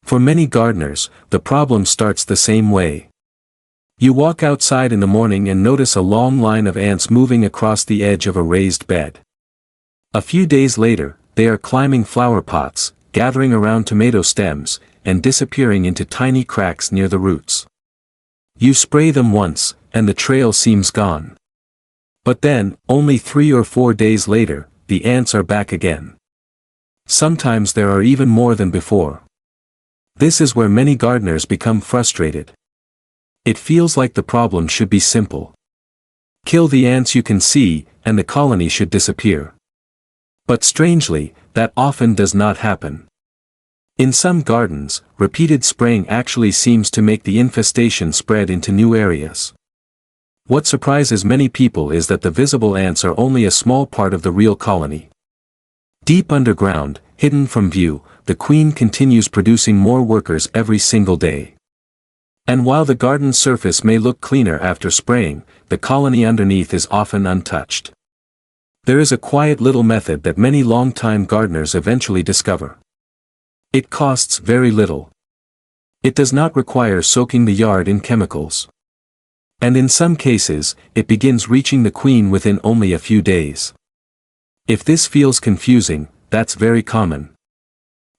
For many gardeners, the problem starts the same way. You walk outside in the morning and notice a long line of ants moving across the edge of a raised bed. A few days later, they are climbing flower pots, gathering around tomato stems, and disappearing into tiny cracks near the roots. You spray them once, and the trail seems gone. But then, only 3 or 4 days later, the ants are back again. Sometimes there are even more than before. This is where many gardeners become frustrated. It feels like the problem should be simple. Kill the ants you can see, and the colony should disappear. But strangely, that often does not happen. In some gardens, repeated spraying actually seems to make the infestation spread into new areas. What surprises many people is that the visible ants are only a small part of the real colony. Deep underground, hidden from view, the queen continues producing more workers every single day. And while the garden surface may look cleaner after spraying, the colony underneath is often untouched. There is a quiet little method that many long-time gardeners eventually discover. It costs very little. It does not require soaking the yard in chemicals. And in some cases, it begins reaching the queen within only a few days. If this feels confusing, that's very common.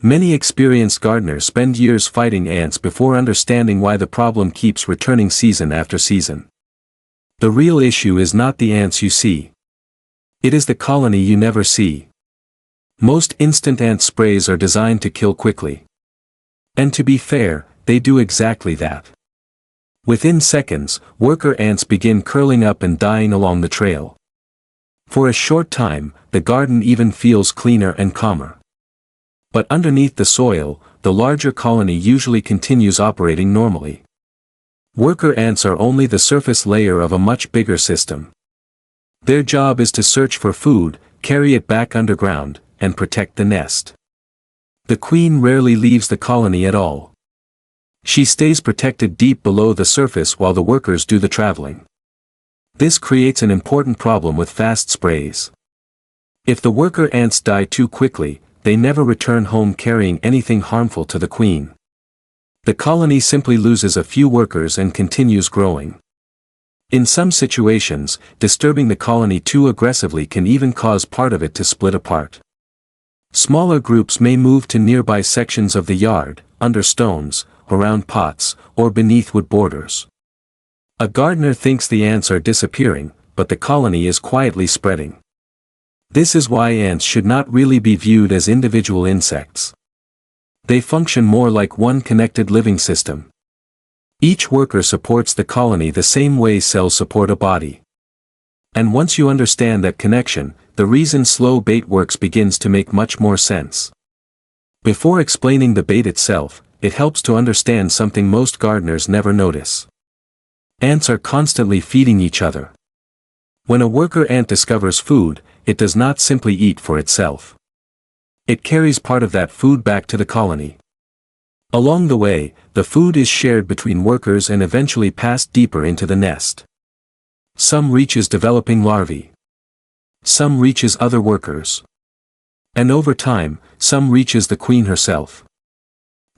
Many experienced gardeners spend years fighting ants before understanding why the problem keeps returning season after season. The real issue is not the ants you see. It is the colony you never see. Most instant ant sprays are designed to kill quickly. And to be fair, they do exactly that. Within seconds, worker ants begin curling up and dying along the trail. For a short time, the garden even feels cleaner and calmer. But underneath the soil, the larger colony usually continues operating normally. Worker ants are only the surface layer of a much bigger system. Their job is to search for food, carry it back underground, and protect the nest. The queen rarely leaves the colony at all. She stays protected deep below the surface while the workers do the traveling. This creates an important problem with fast sprays. If the worker ants die too quickly, they never return home carrying anything harmful to the queen. The colony simply loses a few workers and continues growing. In some situations, disturbing the colony too aggressively can even cause part of it to split apart. Smaller groups may move to nearby sections of the yard, under stones, around pots, or beneath wood borders. A gardener thinks the ants are disappearing, but the colony is quietly spreading. This is why ants should not really be viewed as individual insects. They function more like one connected living system. Each worker supports the colony the same way cells support a body. And once you understand that connection, the reason slow bait works begins to make much more sense. Before explaining the bait itself, it helps to understand something most gardeners never notice. Ants are constantly feeding each other. When a worker ant discovers food, it does not simply eat for itself. It carries part of that food back to the colony. Along the way, the food is shared between workers and eventually passed deeper into the nest. Some reaches developing larvae. Some reaches other workers. And over time, some reaches the queen herself.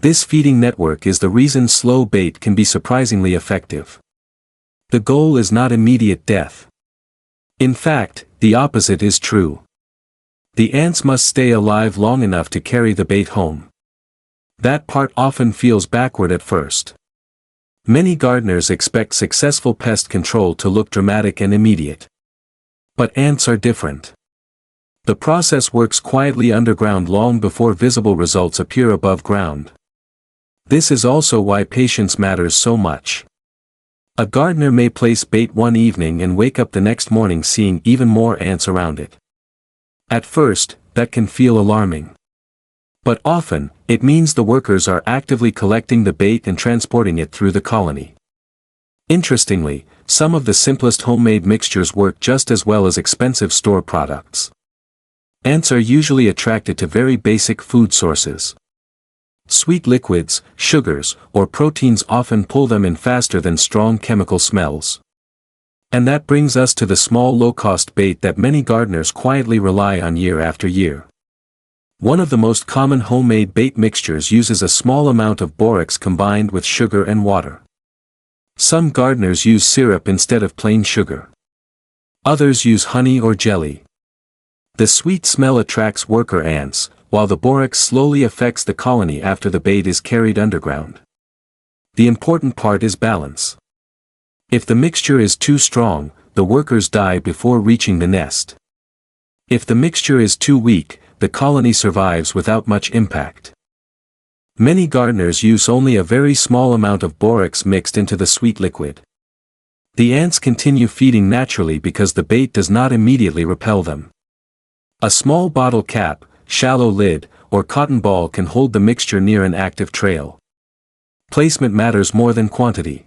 This feeding network is the reason slow bait can be surprisingly effective. The goal is not immediate death. In fact, the opposite is true. The ants must stay alive long enough to carry the bait home. That part often feels backward at first. Many gardeners expect successful pest control to look dramatic and immediate. But ants are different. The process works quietly underground long before visible results appear above ground. This is also why patience matters so much. A gardener may place bait one evening and wake up the next morning seeing even more ants around it. At first, that can feel alarming. But often, it means the workers are actively collecting the bait and transporting it through the colony. Interestingly, some of the simplest homemade mixtures work just as well as expensive store products. Ants are usually attracted to very basic food sources. Sweet liquids, sugars, or proteins often pull them in faster than strong chemical smells. And that brings us to the small low-cost bait that many gardeners quietly rely on year after year. One of the most common homemade bait mixtures uses a small amount of borax combined with sugar and water. Some gardeners use syrup instead of plain sugar. Others use honey or jelly. The sweet smell attracts worker ants, while the borax slowly affects the colony after the bait is carried underground. The important part is balance. If the mixture is too strong, the workers die before reaching the nest. If the mixture is too weak, the colony survives without much impact. Many gardeners use only a very small amount of borax mixed into the sweet liquid. The ants continue feeding naturally because the bait does not immediately repel them. A small bottle cap, shallow lid, or cotton ball can hold the mixture near an active trail. Placement matters more than quantity.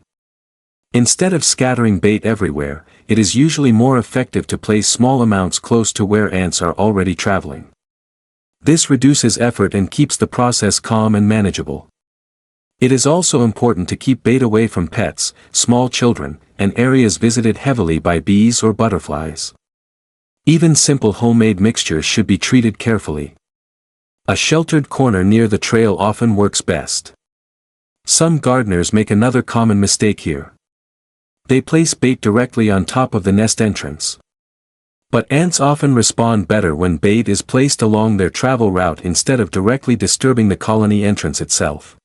Instead of scattering bait everywhere, it is usually more effective to place small amounts close to where ants are already traveling. This reduces effort and keeps the process calm and manageable. It is also important to keep bait away from pets, small children, and areas visited heavily by bees or butterflies. Even simple homemade mixtures should be treated carefully. A sheltered corner near the trail often works best. Some gardeners make another common mistake here. They place bait directly on top of the nest entrance. But ants often respond better when bait is placed along their travel route instead of directly disturbing the colony entrance itself.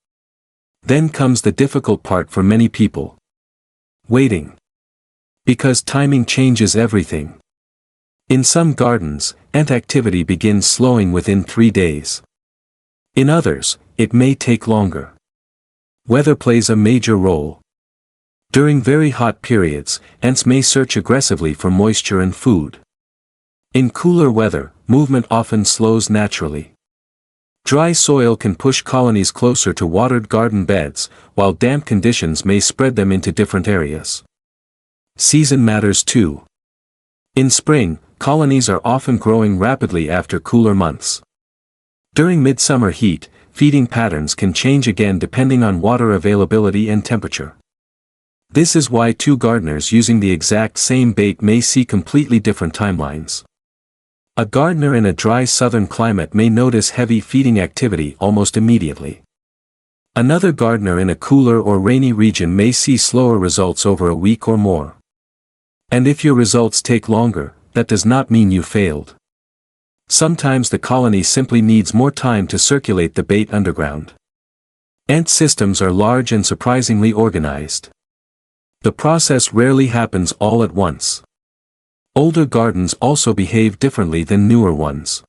Then comes the difficult part for many people. Waiting. Because timing changes everything. In some gardens, ant activity begins slowing within 3 days. In others, it may take longer. Weather plays a major role. During very hot periods, ants may search aggressively for moisture and food. In cooler weather, movement often slows naturally. Dry soil can push colonies closer to watered garden beds, while damp conditions may spread them into different areas. Season matters too. In spring, colonies are often growing rapidly after cooler months. During midsummer heat, feeding patterns can change again depending on water availability and temperature. This is why two gardeners using the exact same bait may see completely different timelines. A gardener in a dry southern climate may notice heavy feeding activity almost immediately. Another gardener in a cooler or rainy region may see slower results over a week or more. And if your results take longer, that does not mean you failed. Sometimes the colony simply needs more time to circulate the bait underground. Ant systems are large and surprisingly organized. The process rarely happens all at once. Older gardens also behave differently than newer ones.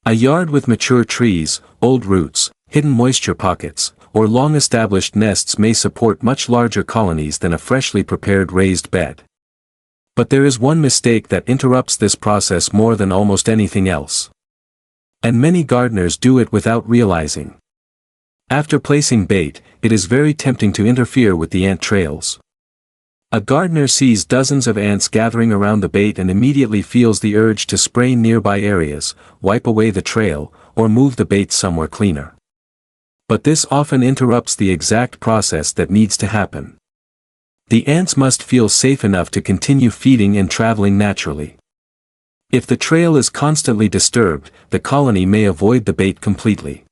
A yard with mature trees, old roots, hidden moisture pockets, or long-established nests may support much larger colonies than a freshly prepared raised bed. But there is one mistake that interrupts this process more than almost anything else. And many gardeners do it without realizing. After placing bait, it is very tempting to interfere with the ant trails. A gardener sees dozens of ants gathering around the bait and immediately feels the urge to spray nearby areas, wipe away the trail, or move the bait somewhere cleaner. But this often interrupts the exact process that needs to happen. The ants must feel safe enough to continue feeding and traveling naturally. If the trail is constantly disturbed, the colony may avoid the bait completely.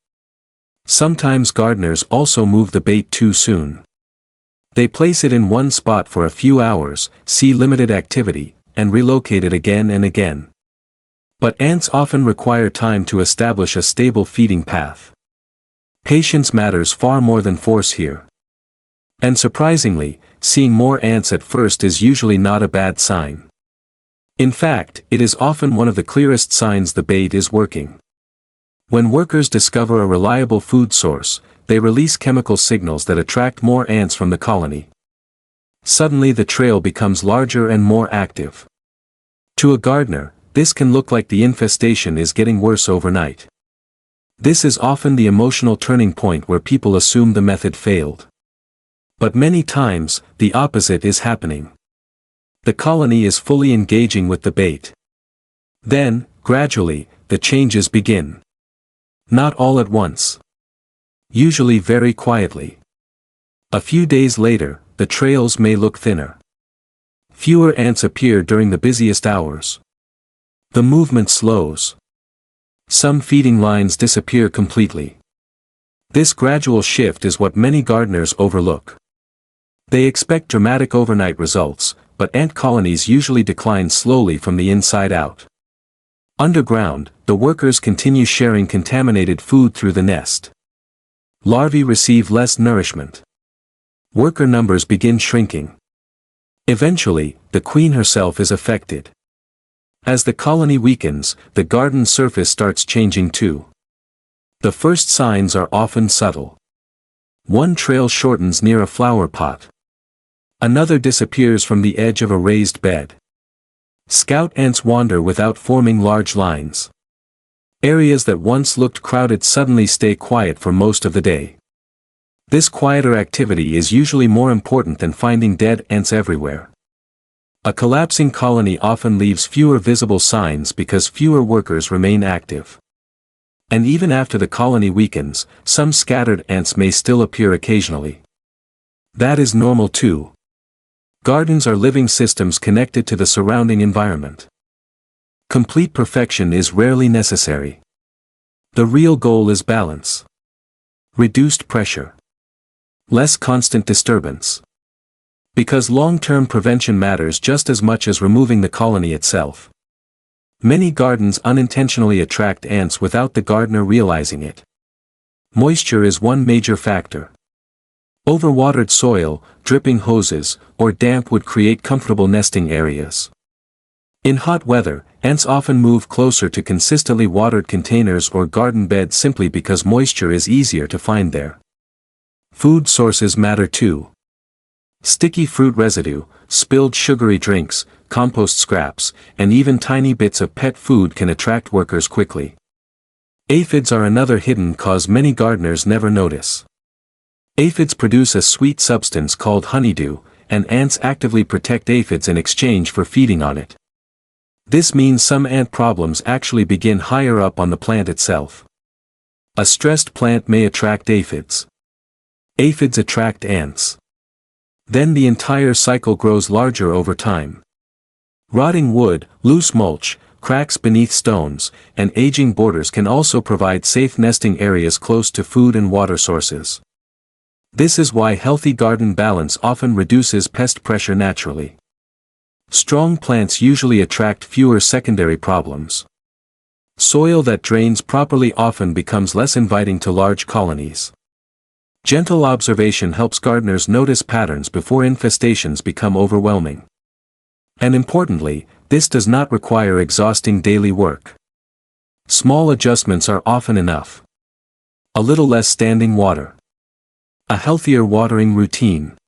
Sometimes gardeners also move the bait too soon. They place it in one spot for a few hours, see limited activity, and relocate it again and again. But ants often require time to establish a stable feeding path. Patience matters far more than force here. And surprisingly, seeing more ants at first is usually not a bad sign. In fact, it is often one of the clearest signs the bait is working. When workers discover a reliable food source, they release chemical signals that attract more ants from the colony. Suddenly the trail becomes larger and more active. To a gardener, this can look like the infestation is getting worse overnight. This is often the emotional turning point where people assume the method failed. But many times, the opposite is happening. The colony is fully engaging with the bait. Then, gradually, the changes begin. Not all at once. Usually very quietly. A few days later, the trails may look thinner. Fewer ants appear during the busiest hours. The movement slows. Some feeding lines disappear completely. This gradual shift is what many gardeners overlook. They expect dramatic overnight results, but ant colonies usually decline slowly from the inside out. Underground, the workers continue sharing contaminated food through the nest. Larvae receive less nourishment. Worker numbers begin shrinking. Eventually, the queen herself is affected. As the colony weakens, the garden surface starts changing too. The first signs are often subtle. One trail shortens near a flower pot. Another disappears from the edge of a raised bed. Scout ants wander without forming large lines. Areas that once looked crowded suddenly stay quiet for most of the day. This quieter activity is usually more important than finding dead ants everywhere. A collapsing colony often leaves fewer visible signs because fewer workers remain active. And even after the colony weakens, some scattered ants may still appear occasionally. That is normal too. Gardens are living systems connected to the surrounding environment. Complete perfection is rarely necessary. The real goal is balance. Reduced pressure. Less constant disturbance. Because long-term prevention matters just as much as removing the colony itself. Many gardens unintentionally attract ants without the gardener realizing it. Moisture is one major factor. Overwatered soil, dripping hoses, or damp would create comfortable nesting areas. In hot weather, ants often move closer to consistently watered containers or garden beds simply because moisture is easier to find there. Food sources matter too. Sticky fruit residue, spilled sugary drinks, compost scraps, and even tiny bits of pet food can attract workers quickly. Aphids are another hidden cause many gardeners never notice. Aphids produce a sweet substance called honeydew, and ants actively protect aphids in exchange for feeding on it. This means some ant problems actually begin higher up on the plant itself. A stressed plant may attract aphids. Aphids attract ants. Then the entire cycle grows larger over time. Rotting wood, loose mulch, cracks beneath stones, and aging borders can also provide safe nesting areas close to food and water sources. This is why healthy garden balance often reduces pest pressure naturally. Strong plants usually attract fewer secondary problems. Soil that drains properly often becomes less inviting to large colonies. Gentle observation helps gardeners notice patterns before infestations become overwhelming. And importantly, this does not require exhausting daily work. Small adjustments are often enough. A little less standing water. A healthier watering routine.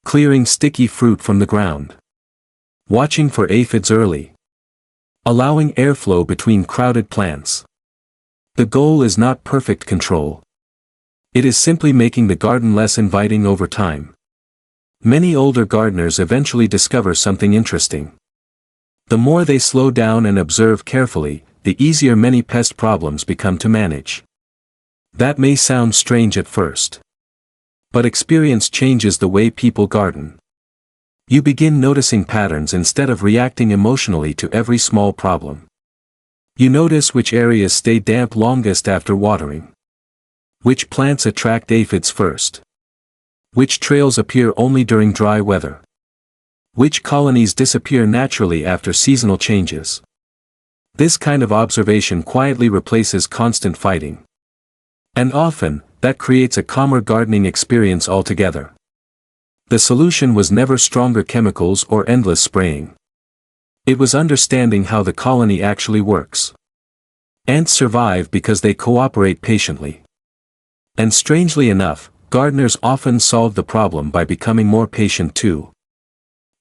Clearing sticky fruit from the ground. Watching for aphids early. Allowing airflow between crowded plants. The goal is not perfect control. It is simply making the garden less inviting over time. Many older gardeners eventually discover something interesting. The more they slow down and observe carefully, the easier many pest problems become to manage. That may sound strange at first. But experience changes the way people garden. You begin noticing patterns instead of reacting emotionally to every small problem. You notice which areas stay damp longest after watering. Which plants attract aphids first. Which trails appear only during dry weather. Which colonies disappear naturally after seasonal changes. This kind of observation quietly replaces constant fighting. And often, that creates a calmer gardening experience altogether. The solution was never stronger chemicals or endless spraying. It was understanding how the colony actually works. Ants survive because they cooperate patiently. And strangely enough, gardeners often solve the problem by becoming more patient too.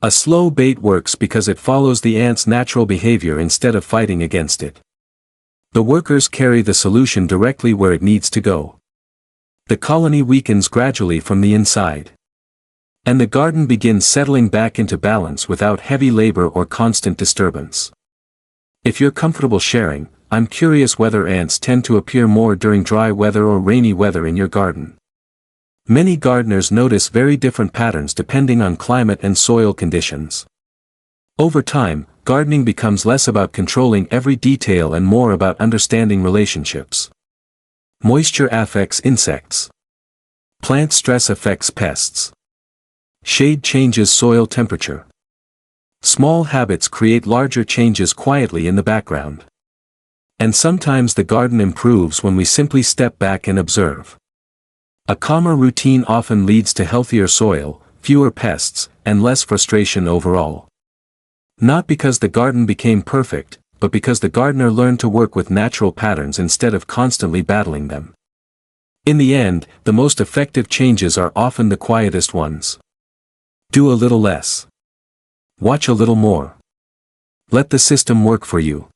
A slow bait works because it follows the ant's natural behavior instead of fighting against it. The workers carry the solution directly where it needs to go. The colony weakens gradually from the inside. And the garden begins settling back into balance without heavy labor or constant disturbance. If you're comfortable sharing, I'm curious whether ants tend to appear more during dry weather or rainy weather in your garden. Many gardeners notice very different patterns depending on climate and soil conditions. Over time, gardening becomes less about controlling every detail and more about understanding relationships. Moisture affects insects. Plant stress affects pests. Shade changes soil temperature. Small habits create larger changes quietly in the background. And sometimes the garden improves when we simply step back and observe. A calmer routine often leads to healthier soil, fewer pests, and less frustration overall. Not because the garden became perfect, but because the gardener learned to work with natural patterns instead of constantly battling them. In the end, the most effective changes are often the quietest ones. Do a little less. Watch a little more. Let the system work for you.